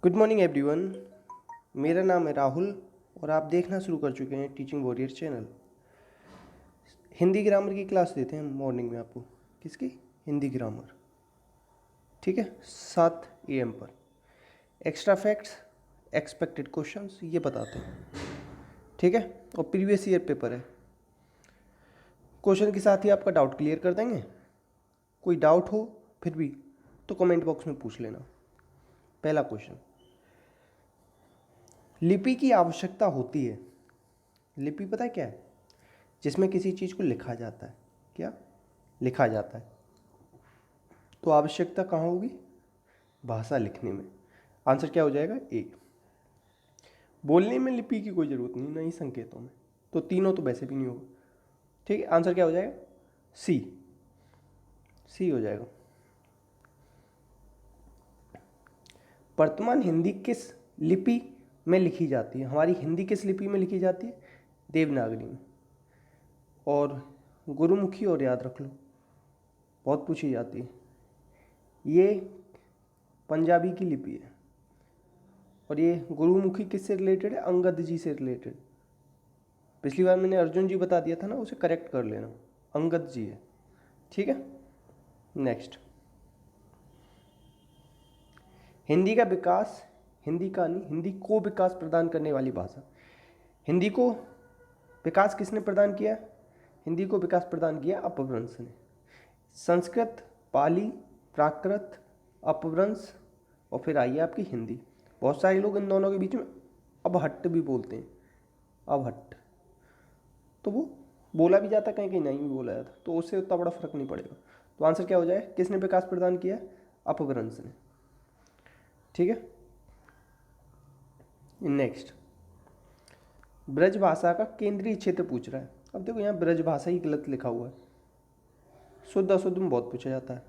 Good morning everyone. मेरा नाम है राहुल और आप देखना शुरू कर चुके हैं teaching warrior channel. Hindi grammar की क्लास देते हैं मॉर्निंग में आपको। किसकी? हिंदी ग्रामर। ठीक है, 7 AM पर। एक्स्ट्रा फैक्ट्स, एक्सपेक्टेड क्वेश्चंस ये बताते हैं। ठीक है, और प्रीवियस ईयर पेपर है। क्वेश्चन के साथ ही आपका डाउट क्लियर कर देंगे। कोई डाउट हो फिर भी तो कमेंट बॉक्स में पूछ लेना। पहला क्वेश्चन, लिपि की आवश्यकता होती है। लिपि पता है क्या है? जिसमें किसी चीज़ को लिखा जाता है। क्या लिखा जाता है? तो आवश्यकता कहाँ होगी? भाषा लिखने में। आंसर क्या हो जाएगा? ए। बोलने में लिपि की कोई ज़रूरत नहीं, नहीं संकेतों में, तो तीनों तो वैसे भी नहीं होगा। ठीक है, आंसर क्या हो जाएगा? सी। सी हो जाएगा। वर्तमान हिंदी किस लिपि में लिखी जाती है? हमारी हिंदी किस लिपि में लिखी जाती है? देवनागरी में। और गुरुमुखी, और याद रख लो, बहुत पूछी जाती है, ये पंजाबी की लिपि है। और ये गुरुमुखी किससे रिलेटेड है? अंगद जी से रिलेटेड। पिछली बार मैंने अर्जुन जी बता दिया था ना, उसे करेक्ट कर लेना, अंगद जी है। ठीक है, नेक्स्ट, हिंदी का विकास, हिंदी का नहीं, हिंदी को विकास प्रदान करने वाली भाषा। हिंदी को विकास किसने प्रदान किया? हिंदी को विकास प्रदान किया अपभ्रंश ने। संस्कृत, पाली, प्राकृत, अपभ्रंश, और फिर आई आपकी हिंदी। बहुत सारे लोग इन दोनों के बीच में अबहट्ट भी बोलते हैं। अबहट्ट तो वो बोला भी जाता, कहीं कहीं नहीं भी बोला जाता, तो उससे उतना बड़ा फर्क नहीं पड़ेगा। तो आंसर क्या हो जाए? किसने विकास प्रदान किया? अपभ्रंश ने। ठीक है, नेक्स्ट, ब्रज भाषा का केंद्रीय क्षेत्र पूछ रहा है। अब देखो यहाँ ब्रज भाषा ही गलत लिखा हुआ है। शुद्ध अशुद्ध में बहुत पूछा जाता है।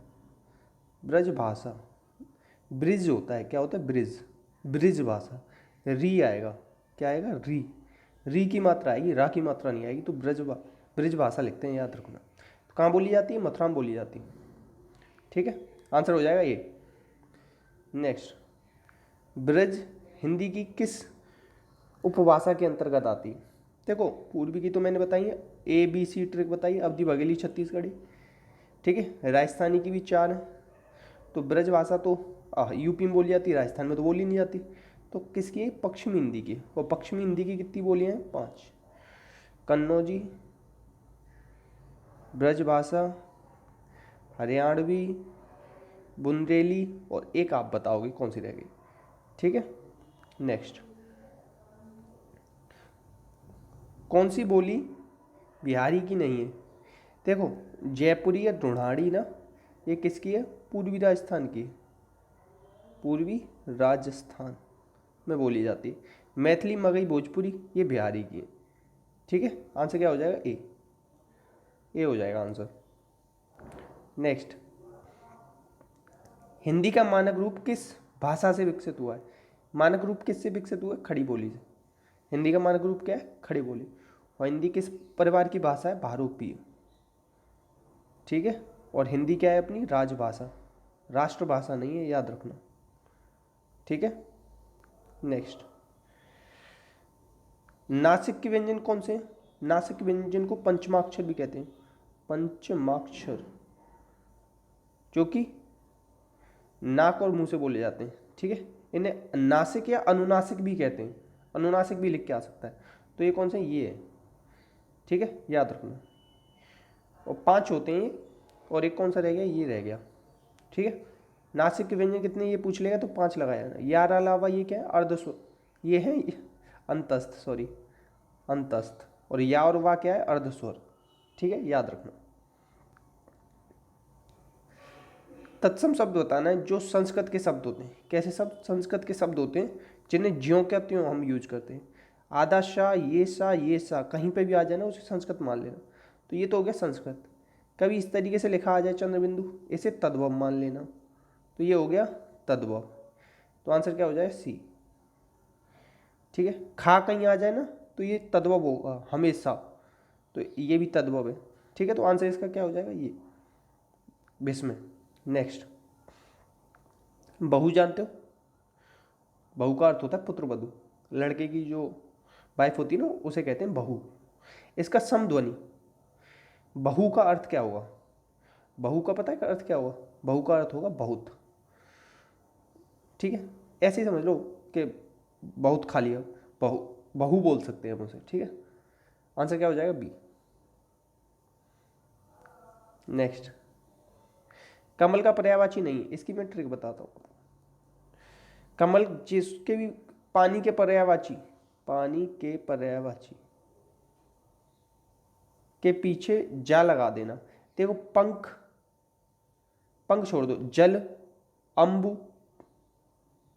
ब्रज भाषा, ब्रिज होता है, क्या होता है? ब्रिज। ब्रिज भाषा, री आएगा। क्या आएगा? री। री की मात्रा आएगी, रा की मात्रा नहीं आएगी, तो ब्रिज भाषा लिखते हैं, याद रखना। तो कहाँ बोली जाती है? मथुरा में बोली जाती है। ठीक है, आंसर हो जाएगा ये। नेक्स्ट, ब्रज हिंदी की किस उपभाषा के अंतर्गत आती है? देखो पूर्वी की तो मैंने बताई है, ABC ट्रिक बताई, अवधि बघेली छत्तीसगढ़ी। ठीक है, राजस्थानी की भी 4 है। तो ब्रज भाषा तो यूपी में बोली जाती है, राजस्थान में तो बोली नहीं जाती। तो किसकी है? पश्चिमी हिंदी की। और पश्चिमी हिंदी की कितनी बोलियाँ हैं? 5। कन्नौजी, ब्रजभाषा, हरियाणवी, बुंदेली, और एक आप बताओगे कौन सी रह गई। ठीक है, नेक्स्ट, कौन सी बोली बिहारी की नहीं है? देखो जयपुरी या ढूंढाड़ी ना, ये किसकी है? पूर्वी राजस्थान की। पूर्वी राजस्थान में बोली जाती है। मैथिली, मगही, भोजपुरी ये बिहारी की है। ठीक है, आंसर क्या हो जाएगा? ए। ए हो जाएगा आंसर। नेक्स्ट, हिंदी का मानक रूप किस भाषा से विकसित हुआ है? मानक रूप किससे विकसित हुआ है? खड़ी बोली से। हिंदी का मानक रूप क्या है? खड़ी बोली। और हिंदी किस परिवार की भाषा है? बहुरूपीय। ठीक है, और हिंदी क्या है? अपनी राजभाषा, राष्ट्रभाषा नहीं है, याद रखना। ठीक है, नेक्स्ट, नासिक के व्यंजन कौन से हैं? नासिक के व्यंजन को पंचमाक्षर भी कहते हैं। पंचमाक्षर, जो कि नाक और मुंह से बोले जाते हैं। ठीक है, इन्हें नासिक या अनुनासिक भी कहते हैं। अनुनासिक भी लिख के आ सकता है। तो ये कौन से? ये है। ठीक है, याद रखना। और 5 होते हैं, और एक कौन सा रह गया? ये रह गया। ठीक है, नासिक के व्यंजन कितने ये पूछ लेगा तो 5 लगाया जाना। यार अलावा ये क्या है? अर्धस्वर, ये है अंतस्थ, सॉरी अंतस्थ। और या और वा क्या है? अर्धस्वर। ठीक है, याद रखना। तत्सम शब्द बताना है जो संस्कृत के शब्द होते हैं। कैसे शब्द? संस्कृत के शब्द होते हैं जिन्हें ज्यों क्या त्यों हम यूज करते हैं। आधा सा, ये सा कहीं पे भी आ जाए ना, उसे संस्कृत मान लेना। तो ये तो हो गया संस्कृत। कभी इस तरीके से लिखा आ जाए चंद्रबिंदु, इसे तद्भव मान लेना। तो ये हो गया तद्भव। तो आंसर क्या हो जाए? सी। ठीक है, खा कहीं आ जाए ना तो ये तद्भव होगा हमेशा, तो ये भी तद्भव है। ठीक है, तो आंसर इसका क्या हो जाएगा? ये भीष्म। नेक्स्ट, बहु जानते हो? बहू का अर्थ होता है पुत्र वधू, लड़के की जो वाइफ होती है ना उसे कहते हैं बहू। इसका समध्वनि, बहू का अर्थ क्या होगा, बहू का पता है का अर्थ क्या होगा, बहू का अर्थ होगा बहुत। ठीक है, ऐसे ही समझ लो कि बहुत खा लिया, बहू, बहू बोल सकते हैं हम उसे। ठीक है, आंसर क्या हो जाएगा, बी। नेक्स्ट, कमल का पर्यायवाची नहीं, इसकी मैं ट्रिक बताता हूँ। कमल जिसके भी पानी के पर्यायवाची, पानी के पर्यायवाची के पीछे जा लगा देना। देखो पंख, पंख छोड़ दो, जल, अंबु,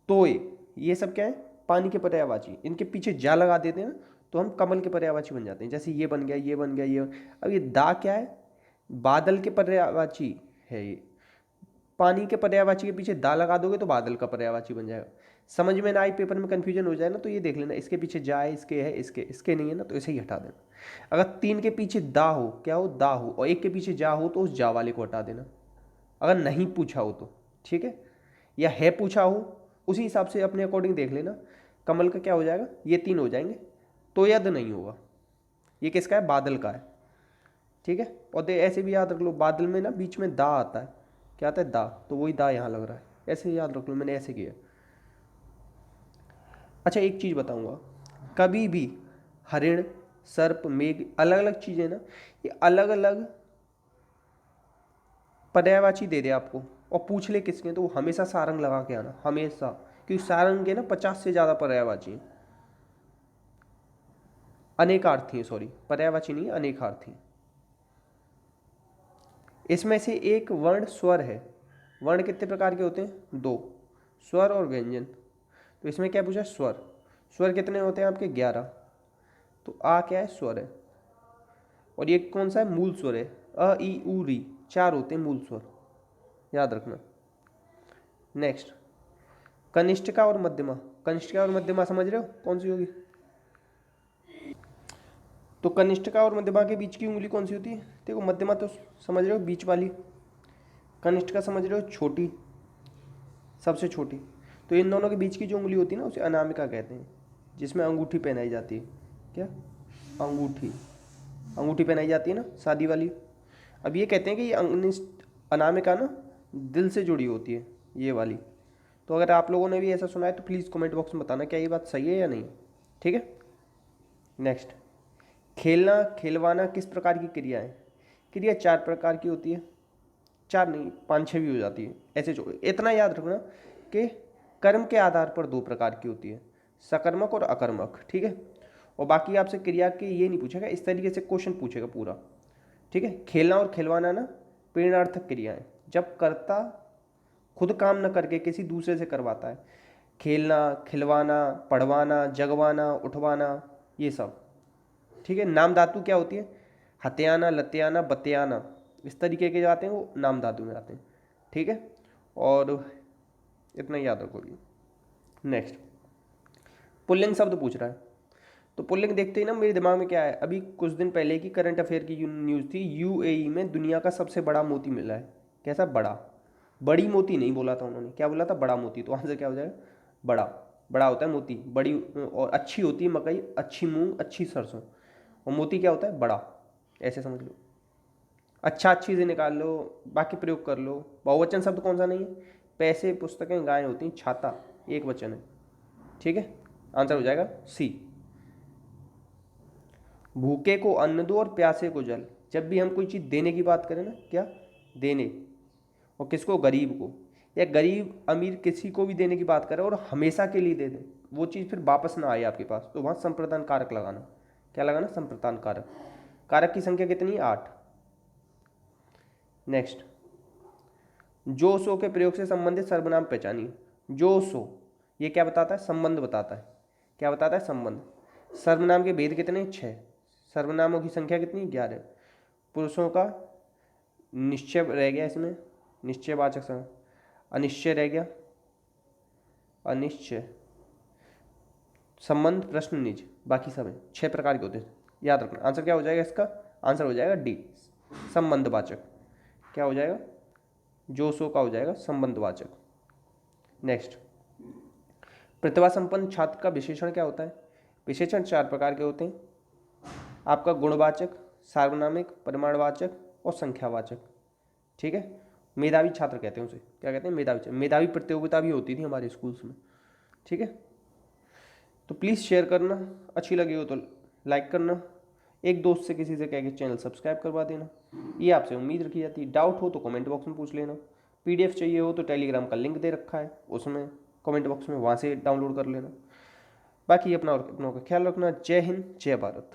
तोय, ये सब क्या है, पानी के पर्यायवाची। इनके पीछे जा लगा देते हैं ना तो हम कमल के पर्यायवाची बन जाते हैं। जैसे ये बन गया, ये बन गया, ये। अब ये दा क्या है, बादल के पर्यायवाची है ये। पानी के पर्यायवाची के पीछे दा लगा दोगे तो बादल का पर्यायवाची बन जाएगा। समझ में ना आई, पेपर में कंफ्यूजन हो जाए ना तो ये देख लेना, इसके पीछे जा है, इसके है, इसके नहीं है ना तो इसे ही हटा देना। अगर तीन के पीछे दा हो, क्या हो, दा हो, और एक के पीछे जा हो तो उस जा वाले को हटा देना, अगर नहीं पूछा हो तो। ठीक है, या है पूछा हो उसी हिसाब से अपने अकॉर्डिंग देख लेना। कमल का क्या हो जाएगा, ये तीन हो जाएंगे, तो यद नहीं होगा। ये किसका है, बादल का है। ठीक है, और ऐसे भी याद रख लो, बादल में ना बीच में दा आता है, क्या आता है, दा, तो वही दा यहाँ लग रहा है, ऐसे याद रख लो, मैंने ऐसे किया। अच्छा एक चीज़ बताऊंगा, कभी भी हरिण, सर्प, मेघ, अलग अलग चीज़ें ना, ये अलग अलग पर्यायवाची दे दे आपको और पूछ ले किसके, तो हमेशा सारंग लगा के आना, हमेशा, क्योंकि सारंग के ना 50 से ज़्यादा पर्यायवाची हैं, अनेकार्थी हैं, सॉरी पर्यायवाची नहीं, अनेकार्थी। इसमें से एक वर्ण स्वर है। वर्ण कितने प्रकार के होते हैं, दो, स्वर और व्यंजन। तो इसमें क्या पूछा, स्वर। स्वर कितने होते हैं आपके, 11। तो आ क्या है, स्वर है। और ये कौन सा है, मूल स्वर है, अ ई उ री, 4 होते हैं मूल स्वर, याद रखना। नेक्स्ट, कनिष्ठिका और मध्यमा। कनिष्ठिका और मध्यमा समझ रहे हो कौन सी होगी, तो कनिष्ठिका और मध्यमा के बीच की उंगली कौन सी होती है, देखो मध्यमा तो समझ रहे हो बीच वाली, कनिष्ठिका समझ रहे हो छोटी, सबसे छोटी। तो इन दोनों के बीच की जो उंगली होती है ना उसे अनामिका कहते हैं, जिसमें अंगूठी पहनाई जाती है। क्या, अंगूठी, अंगूठी पहनाई जाती है ना शादी वाली। अब ये कहते हैं कि ये अनामिका ना दिल से जुड़ी होती है, ये वाली। तो अगर आप लोगों ने भी ऐसा सुना है तो प्लीज़ कमेंट बॉक्स में बताना क्या ये बात सही है या नहीं। ठीक है, नेक्स्ट, खेलना, खिलवाना किस प्रकार की क्रिया है, क्रिया 4 प्रकार की होती है, 4 नहीं 5-6 भी हो जाती है, ऐसे छोड़, इतना याद रखना कि कर्म के आधार पर 2 प्रकार की होती है, सकर्मक और अकर्मक। ठीक है, और बाकी आपसे क्रिया के ये नहीं पूछेगा, इस तरीके से क्वेश्चन पूछेगा पूरा। ठीक है, खेलना और खिलवाना ना प्रेरणार्थक क्रिया है, जब कर्ता खुद काम न करके किसी दूसरे से करवाता है। खेलना, खिलवाना, पढ़वाना, जगवाना, उठवाना, ये सब। ठीक है, नाम धातु क्या होती है, हत्याना, लत्याना, बत्याना, इस तरीके के जो आते हैं वो नाम धातु में आते हैं। ठीक है, और इतना याद रखोगे। नेक्स्ट, पुल्लिंग शब्द पूछ रहा है, तो पुल्लिंग देखते ही ना मेरे दिमाग में क्या है, अभी कुछ दिन पहले की करंट अफेयर की न्यूज़ थी, यूएई में दुनिया का सबसे बड़ा मोती मिला है। कैसा बड़ा, बड़ी मोती नहीं बोला था उन्होंने, क्या बोला था, बड़ा मोती। तो आंसर क्या हो जाएगा, बड़ा। बड़ा होता है मोती, बड़ी और अच्छी होती है मकई, अच्छी मूंग, अच्छी सरसों, और मोती क्या होता है, बड़ा, ऐसे समझ लो। अच्छा अच्छी से निकाल लो, बाकी प्रयोग कर लो। बहुवचन शब्द कौन सा नहीं है, पैसे, पुस्तकें, गायें होती हैं, छाता एक वचन है। ठीक है, आंसर हो जाएगा सी। भूखे को अन्न दो और प्यासे को जल। जब भी हम कोई चीज़ देने की बात करें ना, क्या, देने, और किसको, गरीब को, या गरीब अमीर किसी को भी देने की बात करें और हमेशा के लिए दे दें, वो चीज़ फिर वापस ना आए आपके पास, तो वहाँ संप्रदान कारक लगाना। क्या लगाना, संप्रदान कारक। कारक की संख्या कितनी है, 8। नेक्स्ट, जो सो के प्रयोग से संबंधित सर्वनाम पहचानिए। जो सो, ये क्या बताता है, संबंध बताता है। क्या बताता है, संबंध। सर्वनाम के भेद कितने, 6। सर्वनामों की संख्या कितनी, 11। पुरुषों का निश्चय रह गया इसमें, निश्चयवाचक संज्ञा, अनिश्चय रह गया, अनिश्चय, संबंध, प्रश्न, निज, बाकी सब है। 6 प्रकार के होते हैं, याद रखना। आंसर क्या हो जाएगा इसका, आंसर हो जाएगा डी, संबंधवाचक। क्या हो जाएगा, जो सो का हो जाएगा संबंधवाचक। नेक्स्ट, प्रतिभा संपन्न छात्र का विशेषण क्या होता है? विशेषण 4 प्रकार के होते हैं, आपका गुणवाचक, सार्वनामिक, परिमाणवाचक और संख्यावाचक। ठीक है, मेधावी छात्र कहते हैं उसे, क्या कहते हैं? मेधावी। मेधावी प्रतियोगिता भी होती थी हमारे स्कूल्स में। ठीक है, तो प्लीज़ शेयर करना, अच्छी लगी हो तो लाइक करना, एक दोस्त से किसी से कह के चैनल सब्सक्राइब करवा देना, ये आपसे उम्मीद रखी जाती है। डाउट हो तो कमेंट बॉक्स में पूछ लेना, पीडीएफ चाहिए हो तो टेलीग्राम का लिंक दे रखा है उसमें कमेंट बॉक्स में, वहाँ से डाउनलोड कर लेना। बाकी अपना और अपनों का ख्याल रखना। जय हिंद, जय भारत।